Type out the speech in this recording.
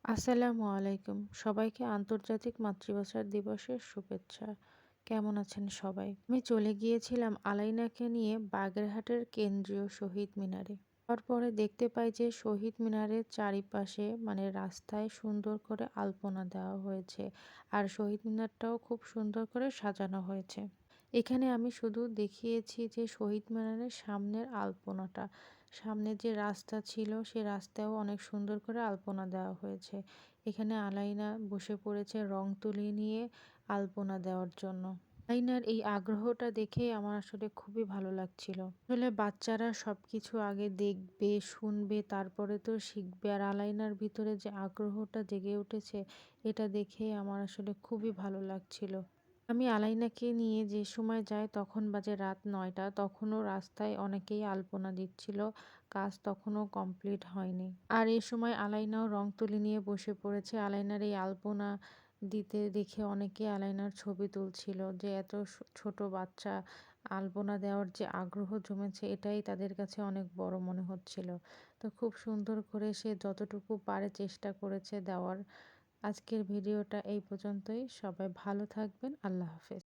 আসসালামু আলাইকুম। সবাইকে আন্তর্জাতিক মাতৃভাষা দিবসের শুভেচ্ছা। কেমন আছেন সবাই? আমি চলে গিয়েছিলাম আলাইনাকে নিয়ে বাগেরহাটের কেন্দ্রীয় শহীদ মিনারে। তারপরে দেখতে পাই যে শহীদ মিনারের চারিপাশে রাস্তায় সুন্দর করে আলপনা দেওয়া হয়েছে। আর শহীদ মিনারটাও খুব সুন্দর করে সাজানো হয়েছে। এখানে আমি শুধু দেখিয়েছি যে শহীদ মিনারের সামনের আলপনাটা। সামনে যে রাস্তা ছিল সে রাস্তায়ও অনেক সুন্দর করে আলপনা দেওয়া হয়েছে। এখানে আলাইনা বসে পড়েছে রং তুলি নিয়ে আলপনা দেওয়ার জন্য। আলাইনার এই আগ্রহটা দেখেই আমার আসলে খুবই ভালো লাগছিল। আসলে বাচ্চারা সবকিছু আগে দেখবে, শুনবে তারপরে তো শিখবে। আর আলাইনার ভিতরে যে আগ্রহটা জেগে উঠেছে এটা দেখেই আমার আসলে খুবই ভালো লাগছিল। আমি আলাইনাকে নিয়ে যে সময় যাই তখন বাজে রাত ৯টা। তখনও রাস্তায় অনেকেই আলপনা দিচ্ছিল। কাজ তখনও কমপ্লিট হয়নি। আর এই সময় আলাইনাও রং তুলি নিয়ে বসে পড়েছে। আলাইনার এই আলপনা দিতে দেখে অনেকে আলাইনার ছবি তুলছিল যে এত ছোট বাচ্চা আলপনা দেওয়ার যে আগ্রহ জমেছে এটাই তাদের কাছে অনেক বড় মনে হচ্ছিল। তো খুব সুন্দর করে সে যতটুকু পারে চেষ্টা করেছে দেওয়ার। আজকের ভিডিওটা এই পর্যন্তই। সবাই ভালো থাকবেন। আল্লাহ হাফেজ।